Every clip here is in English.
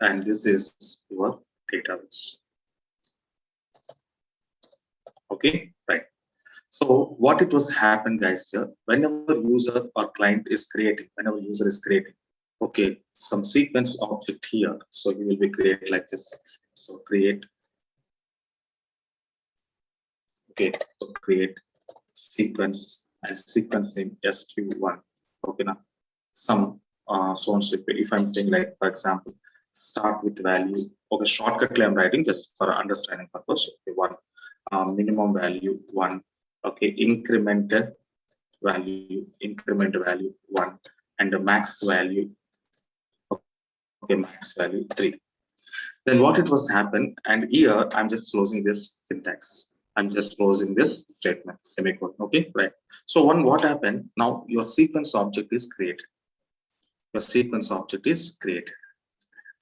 and this is your database. Okay, right. So what it was happen, guys, here, whenever user or client is creating, whenever user is creating, okay, some sequence object here. So you will be create like this. So create, okay, so create sequence as sequence in SQ1. Okay, now some so on. So if I'm saying like, for example, start with value. Okay, shortcut I'm writing just for understanding purpose. Okay, one minimum value 1. Okay, incremental value 1, and the max value, okay, max value 3. Then what it was happen, and here I'm just closing this syntax. I'm just closing this statement, semicolon. Okay, right. So what happened now? Your sequence object is created. Your sequence object is created.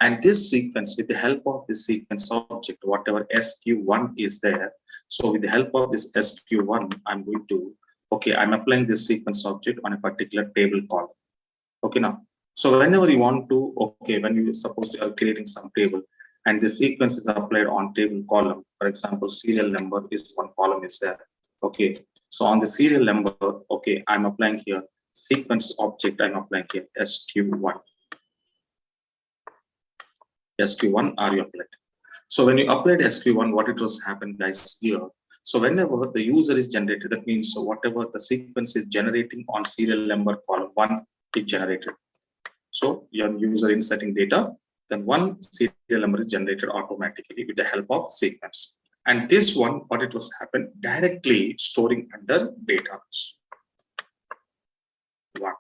And this sequence, with the help of this sequence object, whatever SQ1 is there, so with the help of this SQ1, I'm going to, okay, I'm applying this sequence object on a particular table column. Okay, now, so whenever you want to, okay, when you suppose you are creating some table and the sequence is applied on table column, for example, serial number is one column is there. Okay, so on the serial number, okay, I'm applying here sequence object, I'm applying here SQ1. SQ1 are you applied. So when you applied SQ1, what it was happened, guys, here. So whenever the user is generated, that means so whatever the sequence is generating on serial number column 1 is generated. So your user inserting data, then one serial number is generated automatically with the help of sequence. And this one, what it was happened, directly storing under database. 1.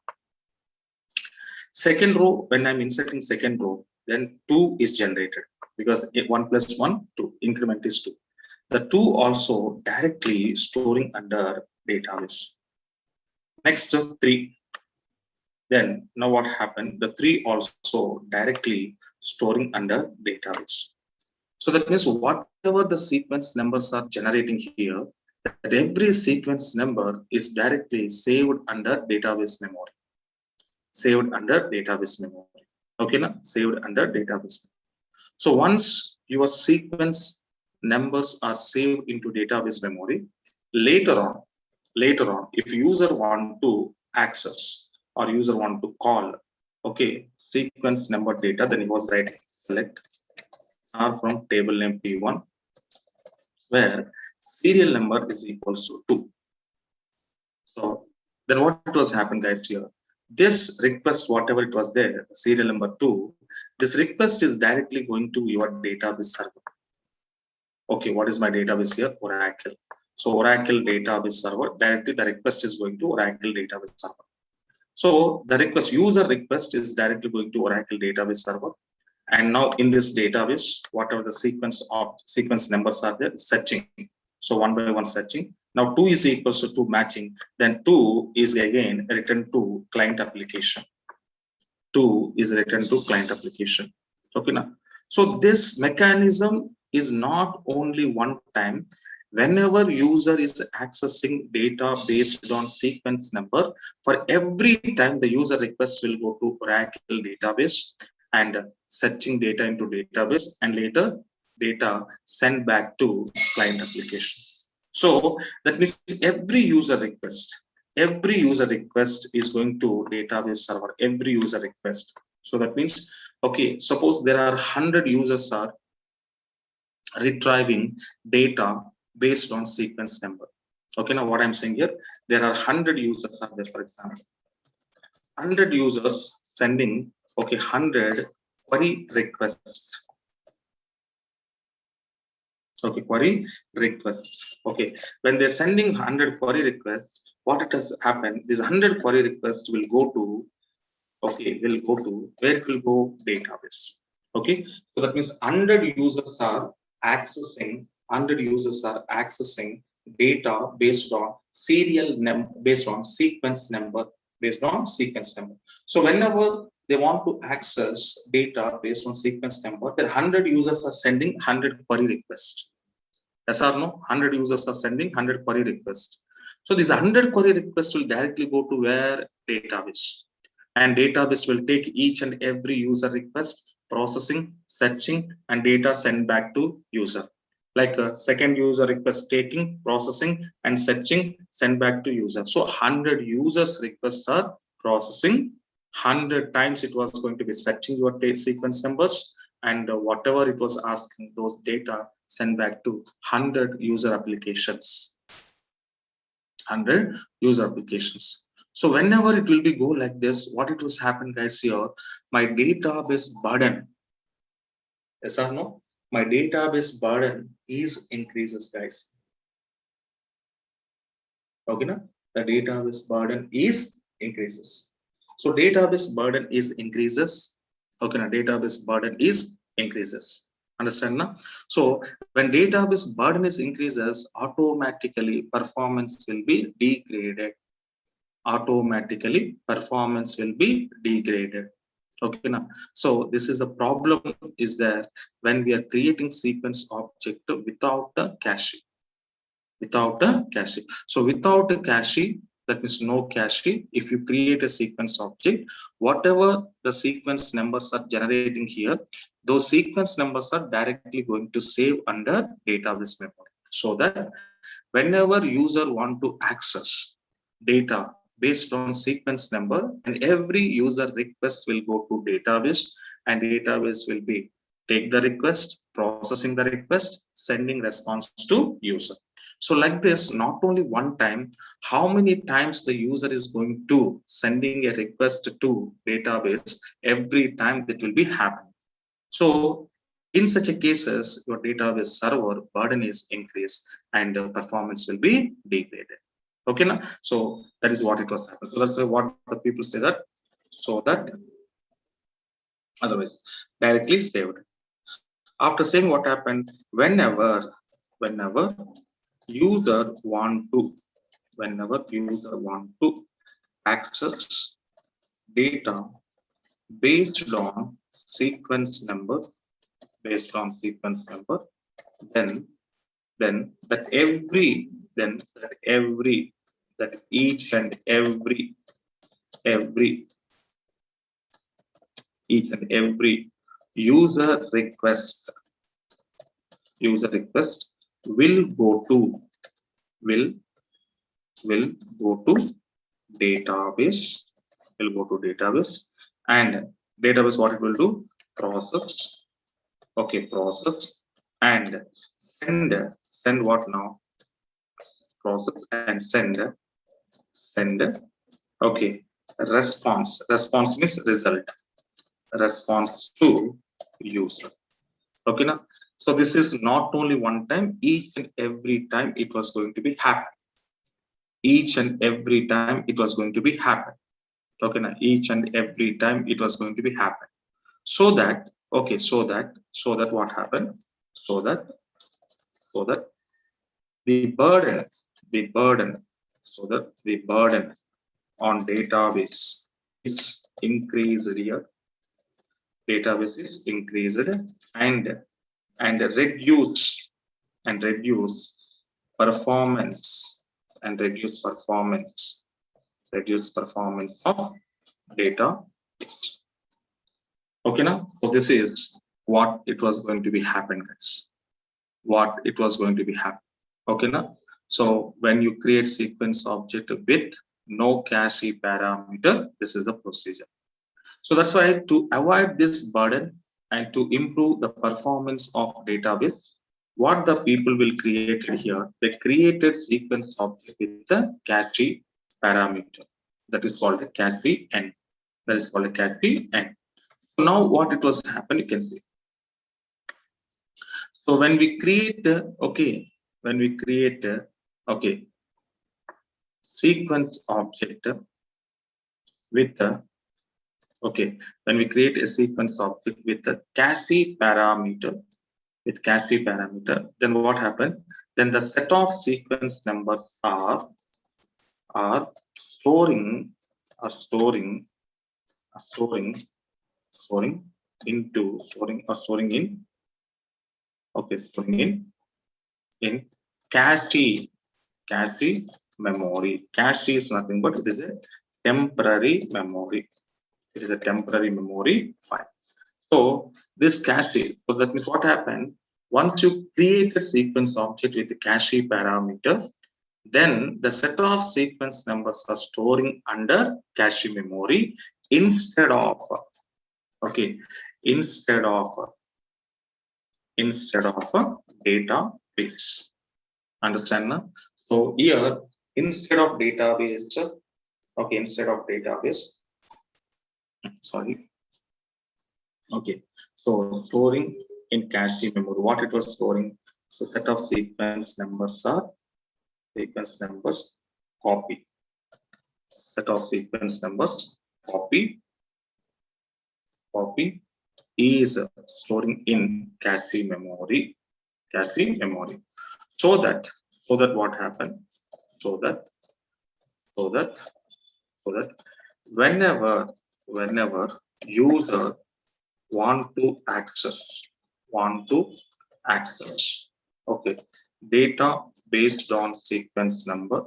Second row, when I'm inserting second row, then 2 is generated because 1 plus 1, 2, increment is 2. The 2 also directly storing under database. Next, 3. Then now what happened? The 3 also directly storing under database. So that means whatever the sequence numbers are generating here, that every sequence number is directly saved under database memory. Saved under database memory. Okay, now saved under database. So once your sequence numbers are saved into database memory, later on, if user want to access or user want to call, okay, sequence number data, then he was writing select star from table name P1, where serial number is equals to 2. So then what was happened, guys, here? This request, whatever it was there, serial number 2, this request is directly going to your database server. Okay, what is my database here? Oracle. So Oracle database server, directly the request is going to Oracle database server. So the request, user request is directly going to Oracle database server. And now in this database, whatever the sequence numbers are there, searching. So one by one searching. Now 2 is equals to 2 matching. Then 2 is again returned to client application. 2 is returned to client application. Okay, now. So this mechanism is not only one time. Whenever user is accessing data based on sequence number, for every time the user request will go to Oracle database and searching data into database, and later data sent back to client application. So that means every user request is going to database server, every user request. So that means, okay, suppose there are 100 users are retrieving data based on sequence number. Okay, now what I'm saying here, there are 100 users are there, for example, 100 users sending, okay, 100 query requests. Okay, query requests. Okay, when they're sending 100 query requests, what it has happened, these 100 query requests will go to, okay, will go to, where it will go? Database. Okay, so that means 100 users are accessing data based on serial number, based on sequence number, So whenever they want to access data based on sequence number, then 100 users are sending 100 query requests. Yes or no? 100 users are sending 100 query requests. So these 100 query requests will directly go to where? Database. and database will take each and every user request, processing, searching, and data sent back to user. Like a second user request taking, processing, and searching, send back to user. So 100 users requests are processing, 100 times it was going to be searching your sequence numbers, and whatever it was asking, those data sent back to 100 user applications. 100 user applications. So whenever it will be go like this, what it was happen, guys, here, my database burden, yes or no? My database burden is increases, guys. Okay, na? The database burden is increases. So database burden is increases. Okay, na? Database burden is increases. Understand na? So when database burden is increases, automatically performance will be degraded. Automatically performance will be degraded. Okay, now so this is the problem is there when we are creating sequence object without a cache. Without a cache. So without a cache, that means no cache, if you create a sequence object, whatever the sequence numbers are generating here, those sequence numbers are directly going to save under database memory, so that whenever user want to access data based on sequence number, and every user request will go to database, and database will be take the request, processing the request, sending response to user. So like this, not only one time, how many times the user is going to sending a request to database, every time that will be happening. So in such a cases, your database server burden is increased and performance will be degraded. Okay, now so that is what it was happened. So that's what the people say that, so that otherwise directly saved. After thing what happened, whenever user want to access data based on sequence number, then each and every user request will go to database, and database what it will do, process, okay, process and send what now, process and send okay, response means response to user. Okay, now so this is not only one time, each and every time it was going to be happen. Each and every time it was going to be happen. Okay, now each and every time it was going to be happen. So that okay, so that what happened, so that the burden so that the burden on database is increased here. Database is increased and reduce performance of data. Okay, now so this is what it was going to be happen, guys. What it was going to be happen. Okay, now so when you create sequence object with no cache parameter, this is the procedure. So that's why to avoid this burden and to improve the performance of database, what the people will create here, they created sequence object with the cache parameter. That is called a cache n. That is called a cache n. So now what it was happen, you can see. So when we create okay, sequence object with the okay, when we create a sequence object with a cache parameter, then what happened? Then the set of sequence numbers are storing in cache memory. Cache is nothing but it is a temporary memory. It is a temporary memory file. So this cache, so that means what happened, once you create a sequence object with the cache parameter, then the set of sequence numbers are storing under cache memory instead of, okay, instead of a database. Understand now? So here, instead of database, okay, instead of database, sorry, okay, so storing in cache memory, what it was storing, so set of sequence numbers are copy, set of sequence numbers copy is storing in cache memory, so that what happened, so that whenever user want to access, okay, data based on sequence number,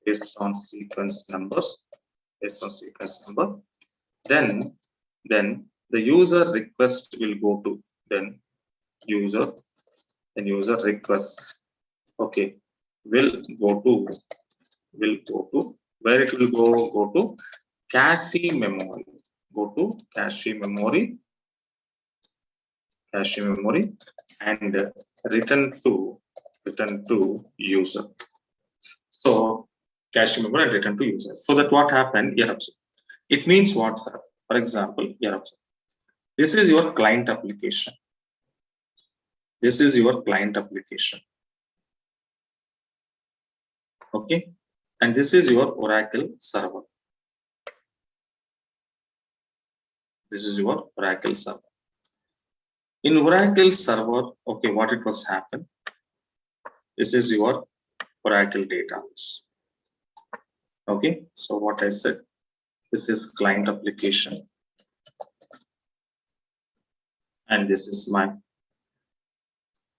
based on sequence number, then the user request will go to, then user request, okay, will go to where it will go to cache memory, and return to user. So cache memory and return to user. So that what happened here also. It means what? For example, here also. This is your client application. Okay, and this is your Oracle server. In Oracle server, okay, what it was happen? This is your Oracle database. Okay, so what I said, this is client application, and this is my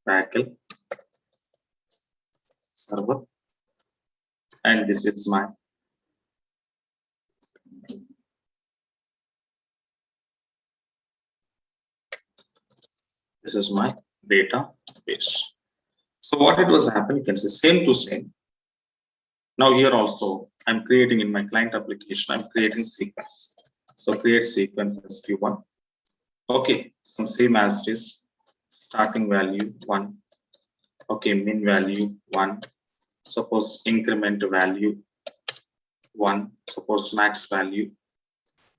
Oracle server, and this is my database. So what it was happening, you can say same to same. Now here also I'm creating in my client application, I'm creating sequence. So create sequence as Q1. Okay, so same as this, starting value 1. Okay, min value 1. Suppose increment value 1. Suppose max value,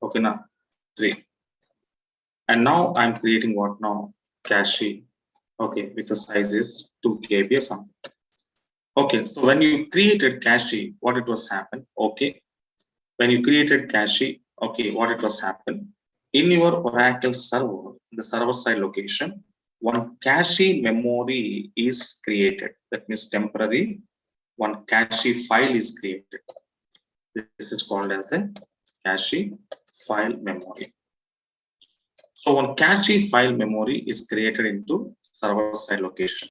okay, now 3. And now I'm creating what now? Cache, okay, with the size is 2 KB. Okay, so when you created cache, what it was happen? Okay, when you created cache, okay, what it was happen? In your Oracle server, the server side location, one cache memory is created. That means temporary, one cache file is created. This is called as a cache file memory. So one cache file memory is created into server side location.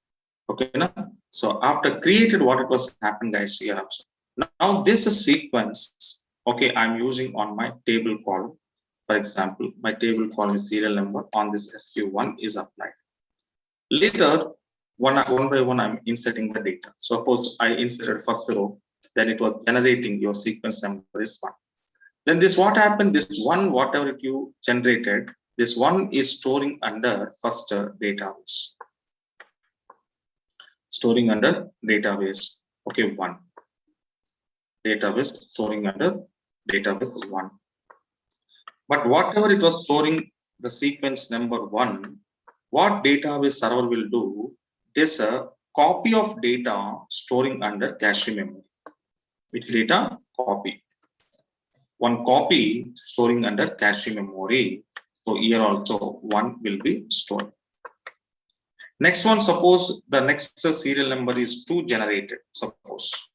Okay, now, so after created, what it was happened, guys, here also. Now this is sequence. Okay, I'm using on my table column. For example, my table column serial number on this SQ1 is applied. Later, one by one, I'm inserting the data. Suppose I inserted first row, then it was generating your sequence number is 1. Then this what happened? This one, whatever you generated, this one is storing under first database. Storing under database. Okay, 1. Database storing under database 1. But whatever it was storing the sequence number 1, what database server will do? This copy of data storing under cache memory. Which data? Copy. One copy storing under cache memory. So here also 1 will be stored. Next one, suppose the next serial number is 2 generated. Suppose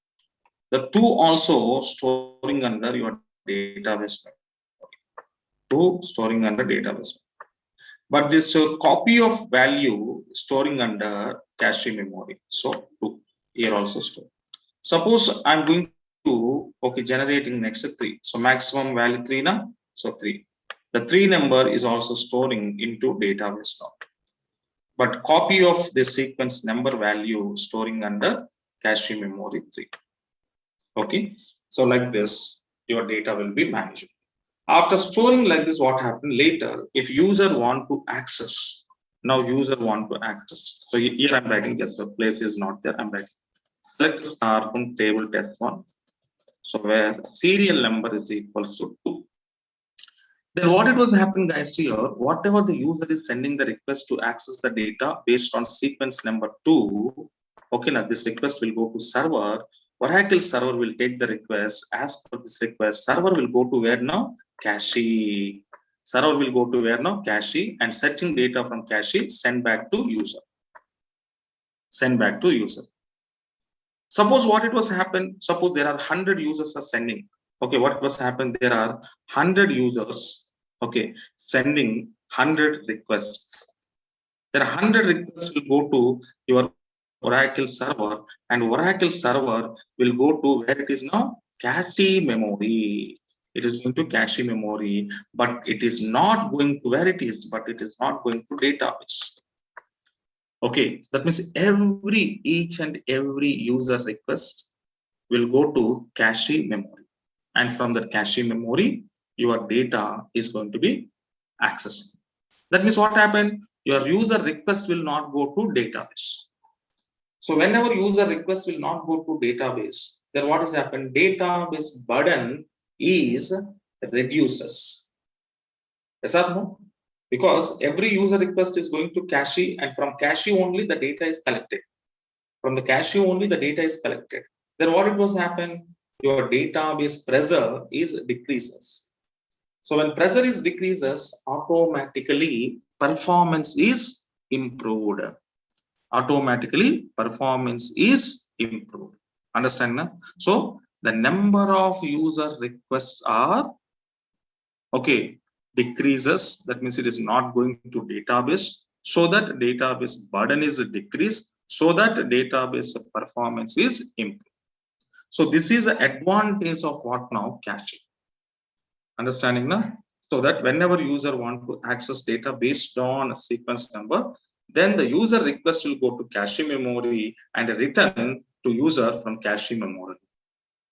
the 2 also storing under your database. 2 storing under database. But this copy of value storing under cache memory. So 2 here also store. Suppose I'm going to generating next 3. So maximum value 3 now. So 3. The 3 number is also storing into database now. But copy of the sequence number value storing under cache memory 3. Okay. So like this, your data will be managed. After storing like this, what happened later? If user want to access, now user want to access. So here I'm writing that the place is not there. I'm writing select star from table test 1. So where serial number is equal to 2. Then what it will happen, guys, here, whatever the user is sending the request to access the data based on sequence number 2, okay, now this request will go to server. Oracle server will take the request. As per this request, server will go to where now? Cache. Server will go to where now? Cache, and searching data from cache, send back to user. Send back to user. Suppose what it was happen, suppose there are 100 users are sending. Okay, what was happened? There are 100 users, okay, sending 100 requests. There are 100 requests will go to your Oracle server, and Oracle server will go to where it is now? Cache memory. It is going to cache memory, but it is not going to where it is, but it is not going to database. Okay, that means each and every user request will go to cache memory, and from that cache memory your data is going to be accessed. That means what happened? Your user request will not go to database. So whenever user request will not go to database, then what has happened? Database burden is reduces. Yes or no? Because every user request is going to cache, and from cache only the data is collected. From the cache only the data is collected. Then what it was happen? Your database pressure is decreases. So when pressure is decreases, automatically performance is improved. Automatically performance is improved. Understand now? So the number of user requests are okay decreases. That means it is not going to database, so that database burden is decreased, so that database performance is improved. So this is the advantage of what now? Caching. Understanding now? So that whenever user want to access data based on a sequence number, then the user request will go to cache memory and return to user from cache memory.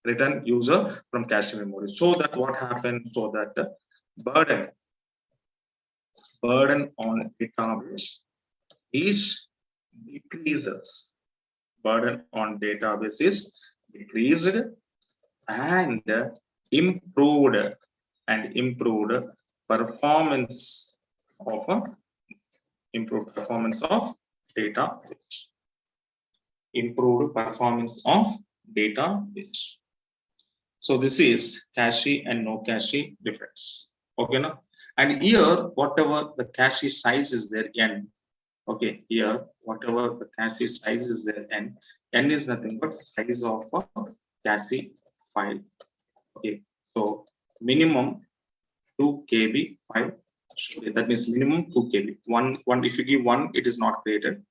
Return user from cache memory. So that what happened? So that burden on database is decreases. Burden on database is decreased and improved performance of improved performance of database. Improved performance of database. So this is cache and no cache difference. Okay, now, and here whatever the cache size is there n. Okay, here whatever the cache size is there n is nothing but size of a cache file. Okay, so minimum 2 KB file. Okay, that means minimum 2 KB. One if you give 1, it is not created.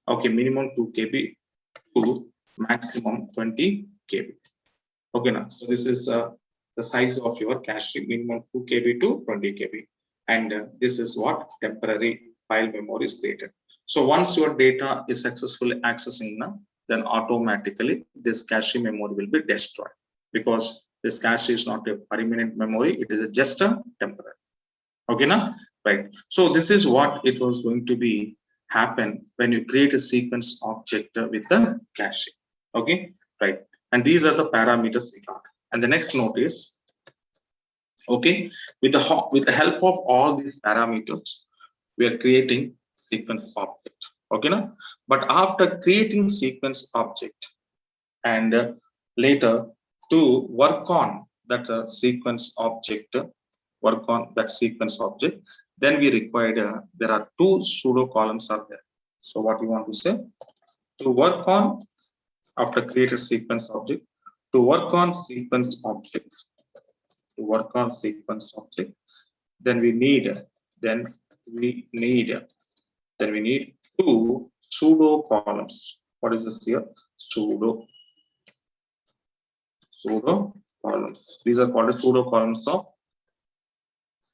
Okay, minimum 2 KB to maximum 20 KB. Okay, now so this is the size of your cache, minimum 2 KB to 20 KB, and this is what temporary file memory is created. So once your data is successfully accessing now, then automatically this cache memory will be destroyed, because this cache is not a permanent memory, it is just a temporary. Okay, now, right? So this is what it was going to be happen when you create a sequence object with the cache. Okay, right? And these are the parameters we got. And the next note is, okay, with the help of all these parameters, we are creating sequence object. Okay, now, but after creating sequence object and later to work on that sequence object, then we required there are 2 pseudo columns are there. So what we want to say, to work on after created sequence object, to work on sequence object, then we need 2 pseudo columns. What is this here? Pseudo columns. These are called pseudo columns of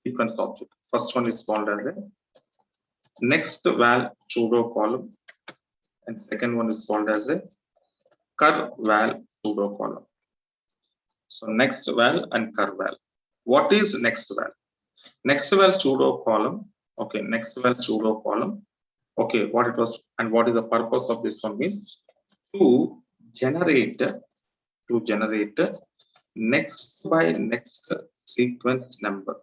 sequence object. First one is called as a next val pseudo column, and second one is called as a cur val pseudo column. So next val and cur val. What is next val? Next val pseudo column. Okay, next val pseudo column. Okay, what it was and what is the purpose of this one means to generate next by next sequence number.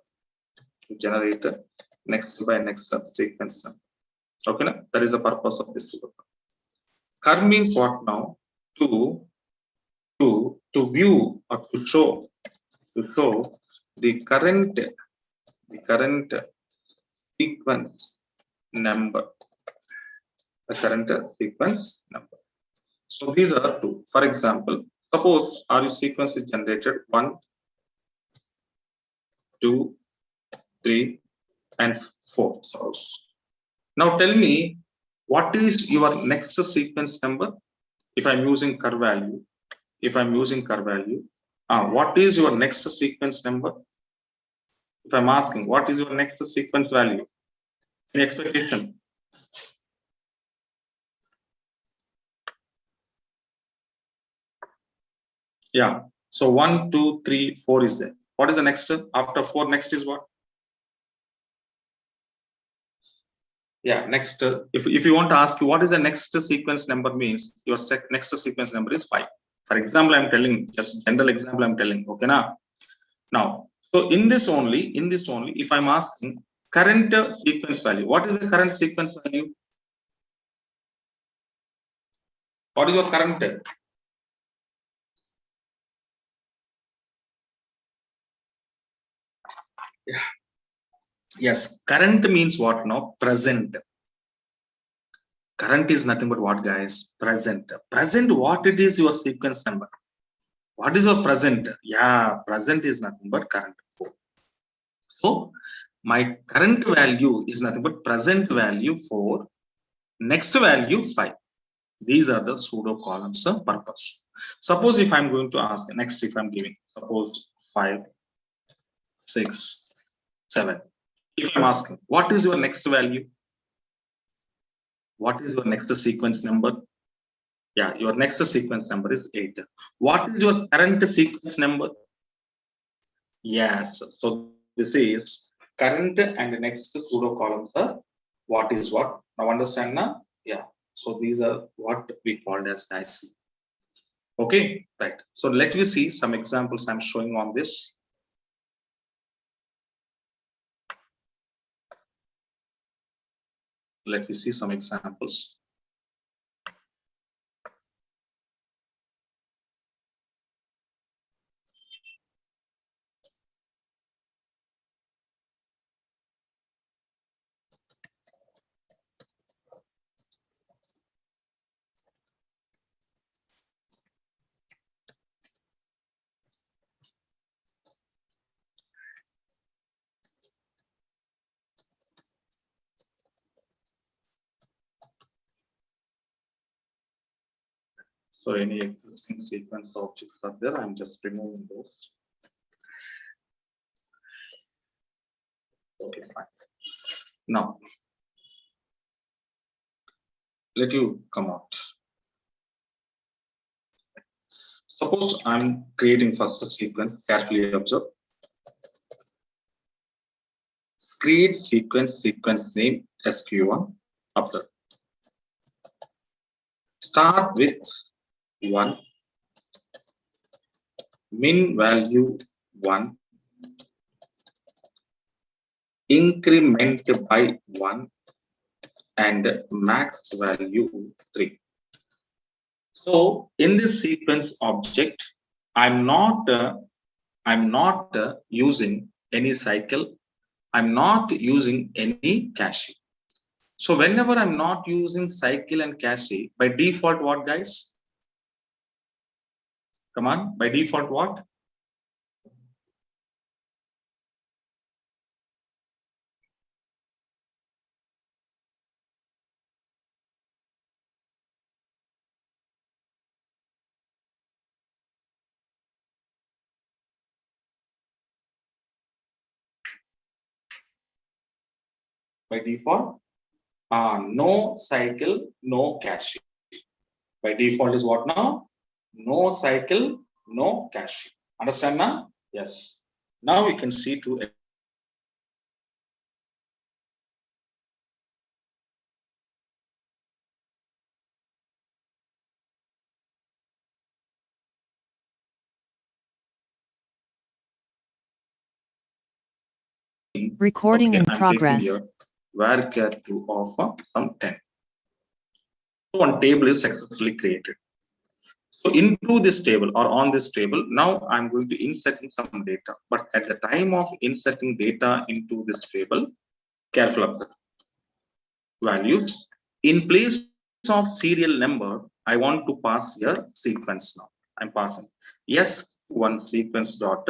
To generate next by next sequence number. Okay, that is the purpose of this pseudo column. Cur means what now? To view or to show the current sequence number. The current sequence number. So these are two. For example, suppose our sequence is generated 1, 2, 3, and 4. Suppose. Now tell me, what is your next sequence number? If I'm using cur value, what is your next sequence number? If I'm asking, what is your next sequence value? Any expectation? Yeah. So 1, 2, 3, 4 is there. What is the next? After 4, next is what? Yeah, next. If you want to ask you what is the next sequence number means, your next sequence number is 5. For example, I'm telling just general example. I'm telling. Okay, now. So in this only, if I'm asking current sequence value, what is the current sequence value? What is your current? Yeah. Yes, current means what now? Present. Current is nothing but what, guys? Present. Present, what it is your sequence number? What is your present? Yeah, present is nothing but current. So my current value is nothing but present value for next value 5. These are the pseudo columns of purpose. Suppose if I'm going to ask next, if I'm giving suppose 5, 6, 7. If I'm asking what is your next value? What is your next sequence number? Yeah, your next sequence number is 8. What is your current sequence number? Yes, so this is current and next pseudo columns are what is what. Now understand now? Yeah. So these are what we called as IC. Okay, right. So let me see some examples I'm showing on this. Let me see some examples. So any existing sequence objects are there, I'm just removing those. Okay, fine. Now let you come out. Suppose I'm creating first a sequence, carefully observe. Create sequence name sq1. Observe. Start with 1, min value 1, increment by 1, and max value 3. So in this sequence object, I'm not using any cycle. I'm not using any cache. So whenever I'm not using cycle and cache, by default what, guys? Come on, by default what? By default, no cycle, no cache. By default is what now? No cycle, no cache. Understand now? Yes. Now we can see to recording in progress. Varchar to offer some 10. So one table is successfully created. So into this table or on this table, now I'm going to inserting some data. But at the time of inserting data into this table, careful of the values. In place of serial number, I want to pass here sequence now. I'm passing S1 sequence dot.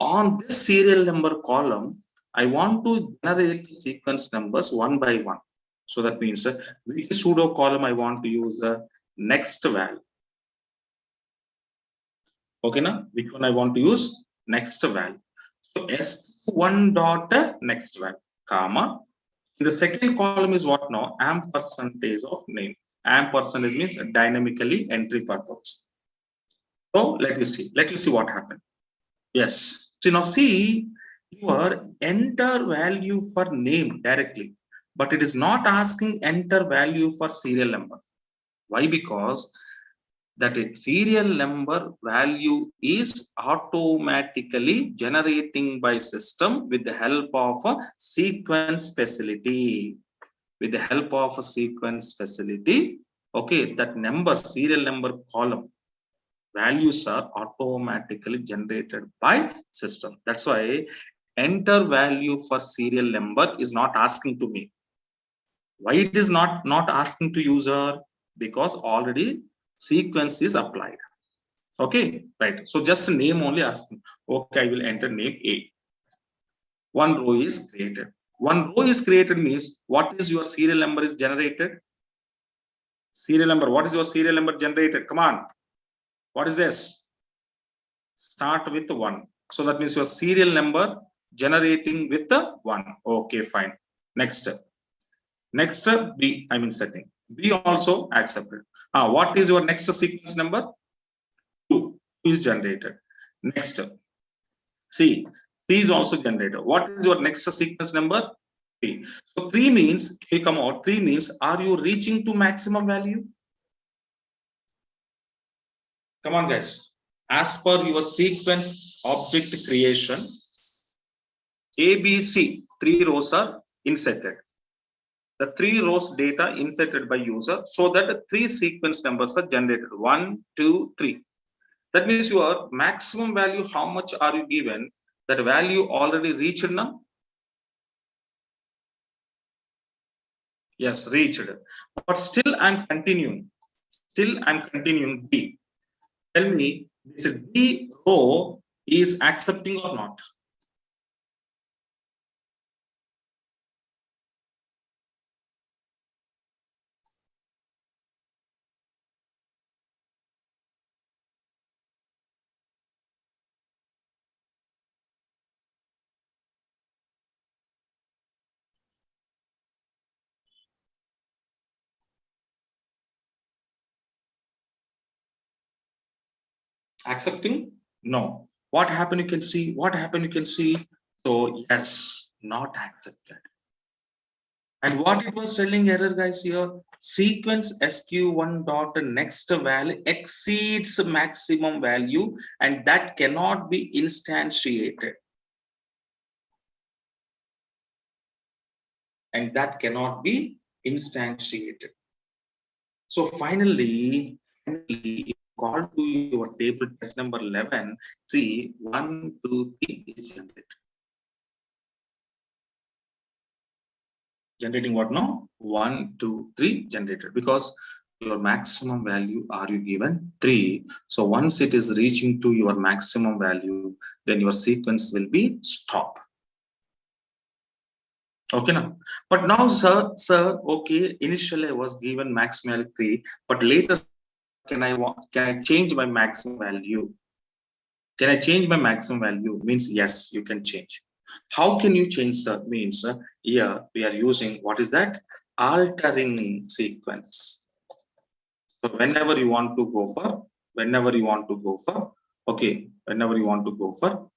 On this serial number column, I want to generate sequence numbers one by one. So that means which pseudo column I want to use the next value. Okay, now which one I want to use? Next value. So S1 dot next value, comma. In the second column is what now? Amp percentage of name. Amp percentage means dynamically entry purpose. So let me see. Let us see what happened. Yes. So now see your enter value for name directly, but it is not asking enter value for serial number. Why? Because that serial number value is automatically generating by system with the help of a sequence facility. With the help of a sequence facility, okay, that number serial number column values are automatically generated by system. That's why enter value for serial number is not asking to me. Why it is not asking to user? Because already sequence is applied. Okay, right. So just a name only asking. Okay, I will enter name A. One row is created. One row is created means what is your serial number is generated? Serial number. What is your serial number generated? Come on. What is this? Start with 1. So that means your serial number generating with the 1. Okay, fine. Next step. Next step B, I mean setting. B also accepted. What is your next sequence number? 2 is generated. Next step. C. C is also generated. What is your next sequence number? 3. So 3 means, we come out, 3 means, are you reaching to maximum value? Come on, guys. As per your sequence object creation, A, B, C, 3 rows are inserted. The 3 rows data inserted by user so that 3 sequence numbers are generated. 1, 2, 3. That means your maximum value, how much are you given? That value already reached now? Yes, reached. But still I'm continuing. Still I'm continuing B. Tell me, this B row is accepting or not? Accepting? No. What happened? You can see. What happened? You can see. So yes, not accepted. And what it was telling error, guys, here, sequence SQ1 dot next value exceeds maximum value and that cannot be instantiated. And that cannot be instantiated. So finally, call to your table test number 11, see 1, 2, 3 is generated. Generating what now? 1, 2, 3 generated because your maximum value are you given 3. So once it is reaching to your maximum value, then your sequence will be stop. Okay now. But now, sir, okay, initially I was given maximum 3, but later can I change my maximum value? Can I change my maximum value? Means yes, you can change. How can you change that? Means here we are using what is that? Altering sequence. So whenever you want to go for, okay, whenever you want to go for,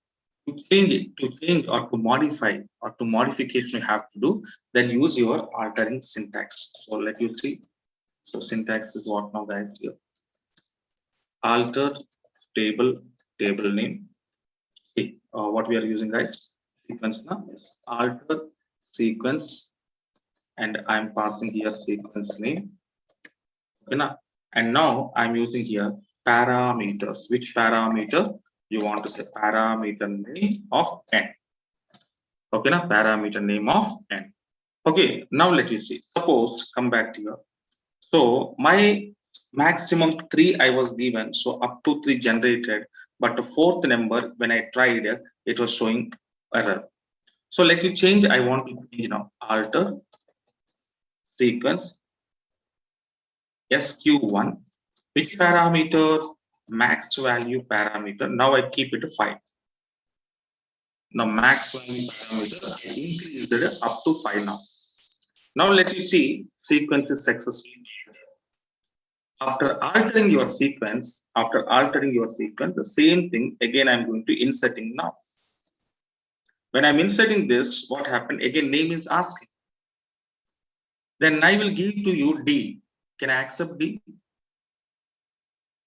to change it, to change or to modify or to modification you have to do, then use your altering syntax. So let you see. So syntax is what now, guys? Here. Alter table, table name. See, what we are using, guys? Sequence now. Alter sequence, and I'm passing here sequence name. Okay, now, and now I'm using here parameters. Which parameter you want to say? Parameter name of n. Okay, now parameter name of n. Okay, now let me see. Suppose come back to here. So my maximum 3 I was given, so up to 3 generated, but the fourth number when I tried it was showing error. So let me change. I want to change now. Alter sequence SQ1. Which parameter? Max value parameter. Now I keep it to 5. Now max value parameter I increased it up to 5 now. Now let me see sequence is successful. After altering your sequence, the same thing again I'm going to inserting now. When I'm inserting this, what happened? Again, name is asking. Then I will give to you D. Can I accept D?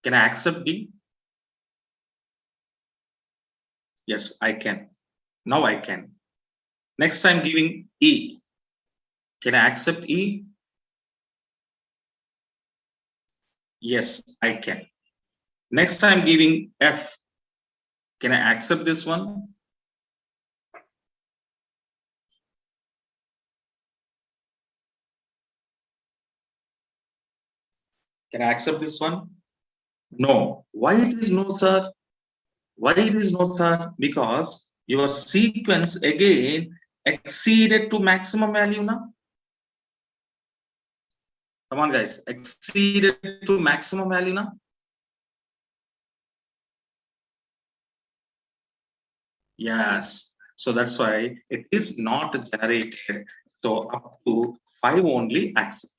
Can I accept D? Yes, I can. Now I can. Next, I'm giving E. Can I accept E? Yes, I can. Next, I'm giving F. Can I accept this one? Can I accept this one? No. Why it is no, sir? Why it is no, sir? Because your sequence again exceeded to maximum value now. Come on, guys. Exceeded to maximum value now. Yes. So that's why it is not generated. So up to 5 only accept.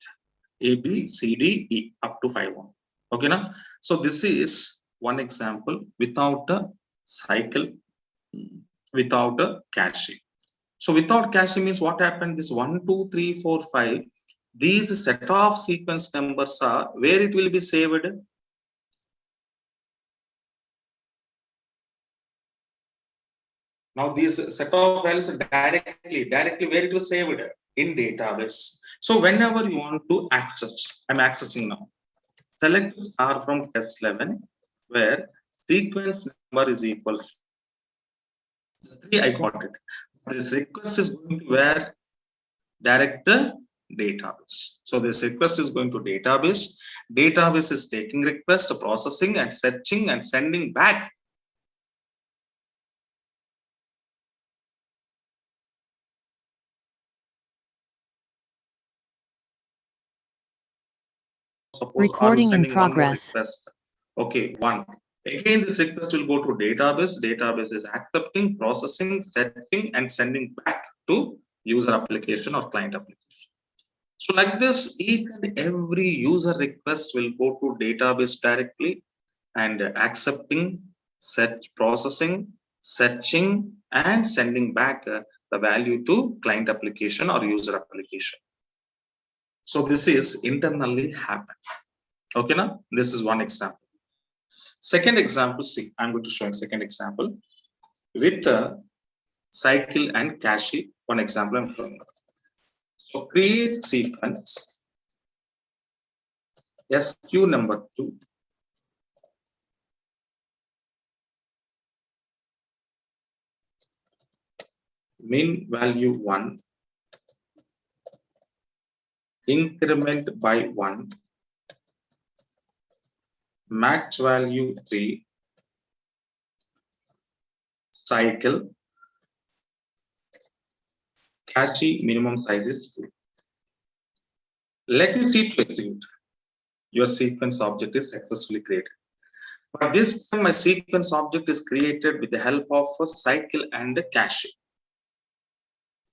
A, B, C, D, E, up to 5 only. Okay, now. So this is one example without a cycle, without a caching. So without caching means what happened? This 1, 2, 3, 4, 5. These set of sequence numbers are where it will be saved. Now these set of values are directly where it was saved in database. So whenever you want to access, I'm accessing now. Select R from test 11 where sequence number is equal to 3. I got it. This request is going to where? Direct database. So this request is going to database. Database is taking request, processing and searching and sending back. Suppose recording in progress. Okay, 1. Again, this request will go to database. Database is accepting, processing, setting, and sending back to user application or client application. So like this, each and every user request will go to database directly and accepting, processing, searching, and sending back the value to client application or user application. So this is internally happen. Okay, now this is one example. Second example, see, I'm going to show a second example with cycle and cache. One example I'm showing. So create sequence SQ number 2. Min value 1. Increment by 1. Max value 3. Cycle. Cache minimum size is 2. Let me see to execute. Your sequence object is successfully created. But this time my sequence object is created with the help of a cycle and a cache.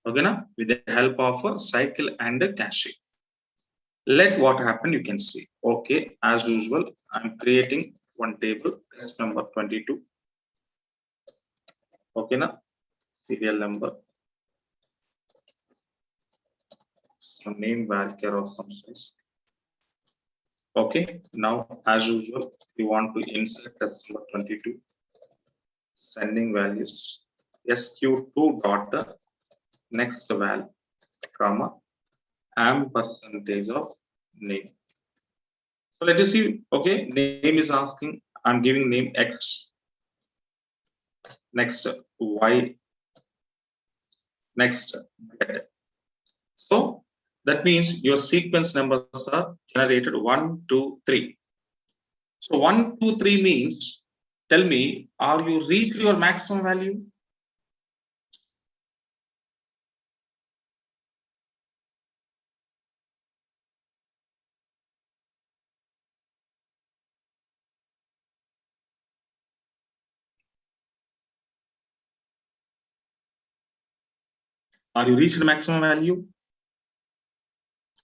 Okay, now with the help of a cycle and a cache. Let what happen you can see. Okay, as usual, I'm creating one table. That's number 22. Okay, now serial number, some name, varchar of some size. Okay, now as usual, we want to insert customer 22, sending values sq2 dot next val, comma, am percentage of name. So let us see. Okay, name is asking, I'm giving name X, next Y, next Z. So that means your sequence numbers are generated 1, 2, 3. So 1, 2, 3 means, tell me, are you reached your maximum value? Are you reached the maximum value?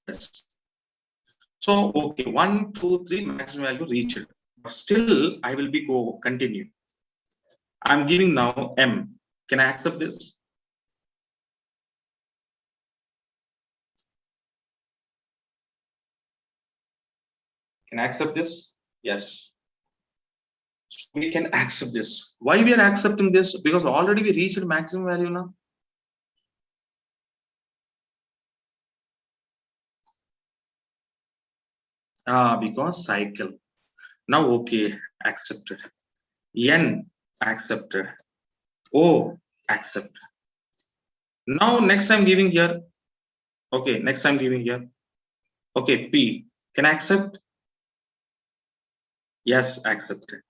Yes. So okay, 1, 2, 3 maximum value reached. But still, I will be continue. I'm giving now M. Can I accept this? Can I accept this? Yes. So we can accept this. Why we are accepting this? Because already we reached maximum value now. Because cycle. Now okay, accepted. N accepted. O accepted. Now next I'm giving here. Okay, next I'm giving here. Okay, P. Can I accept? Yes, accepted.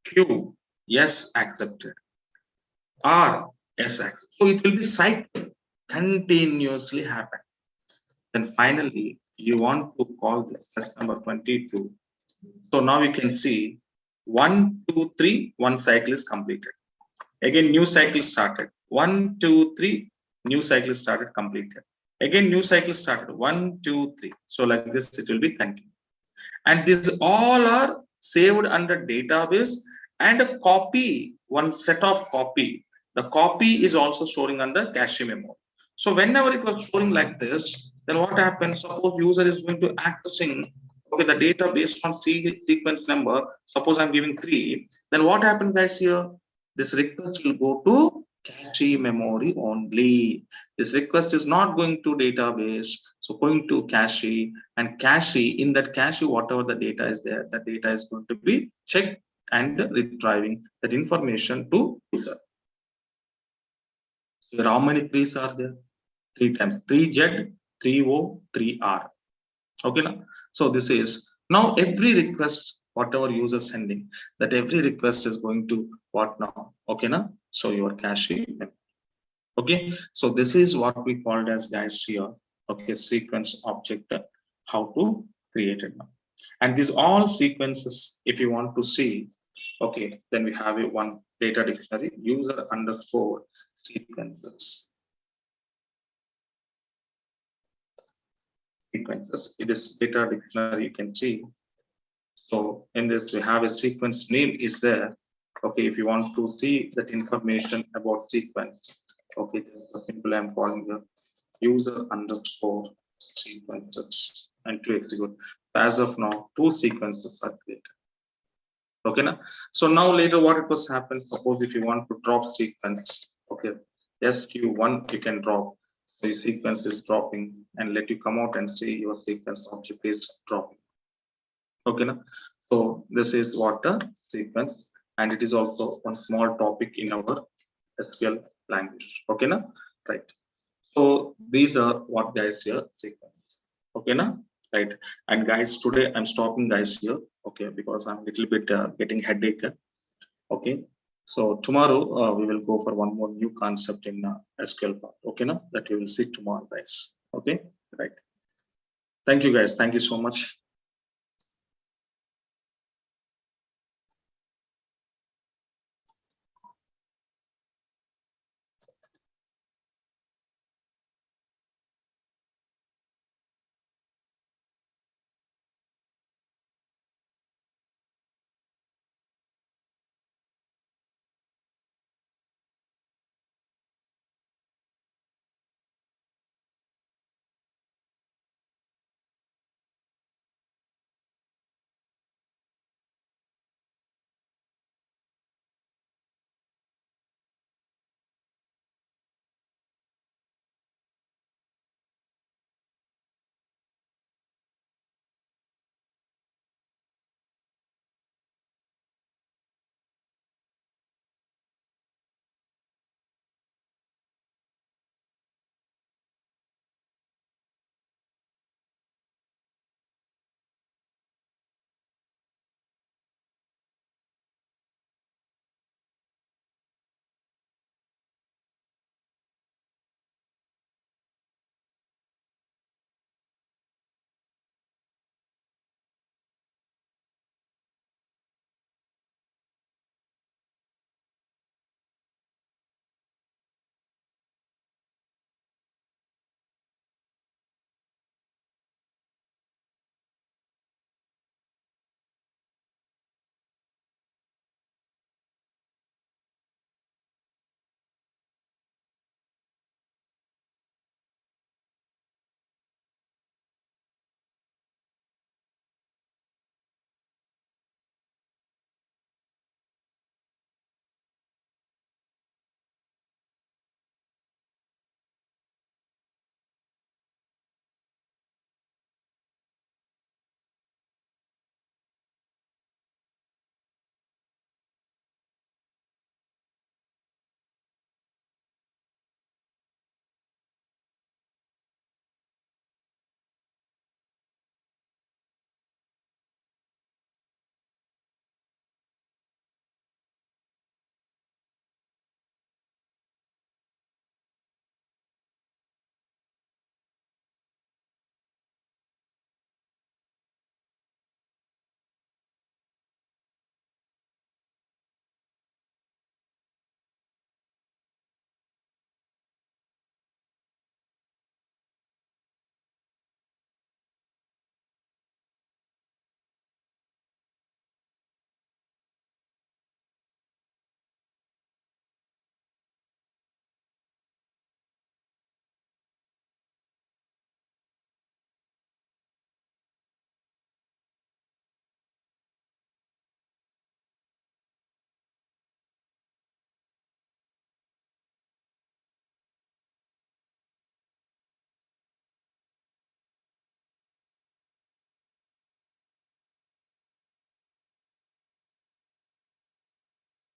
Q. Yes, accepted. R. Yes, accepted. So it will be cycle continuously happen. Then finally, you want to call this as number 22. So now you can see 1, 2, 3, one cycle is completed. Again, new cycle started. 1, 2, 3, new cycle started, completed. Again, new cycle started. 1, 2, 3. So like this, it will be continued. And these all are saved under database and a copy, one set of copy. The copy is also storing under cache memory. So whenever it was storing like this, then what happens? Suppose user is going to accessing okay the database from sequence number. Suppose I'm giving 3. Then what happens guys here? This request will go to cache memory only. This request is not going to database, so going to cache, and cache, in that cache whatever the data is there, the data is going to be checked and retrieving that information to user. So how many 3s are there? 3 times 3Z, 3O, 3R. Okay now. So this is now every request whatever user sending, that every request is going to what now? Okay now. So your cache. Okay, so this is what we called as guys here. Okay, sequence object, how to create it now. And these all sequences, if you want to see, okay, then we have a one data dictionary user underscore sequences. Sequences. In this data dictionary, you can see. So in this, we have a sequence name is there. Okay, if you want to see that information about sequence, okay, simply I'm calling the user underscore sequences and to execute. As of now, 2 sequences are created. Okay, now. So now later what it was happen? Suppose if you want to drop sequence, okay, SQ1 you can drop. So your sequence is dropping and let you come out and see your sequence object is dropping. Okay, now. So this is what a sequence, and it is also one small topic in our SQL language. Okay, now, right. So these are what guys here sequence. Okay, now, right. And guys, today I'm stopping guys here. Okay, because I'm a little bit getting headache. Okay, so tomorrow we will go for one more new concept in SQL part. Okay, now that we will see tomorrow, guys. Okay, right. Thank you, guys. Thank you so much.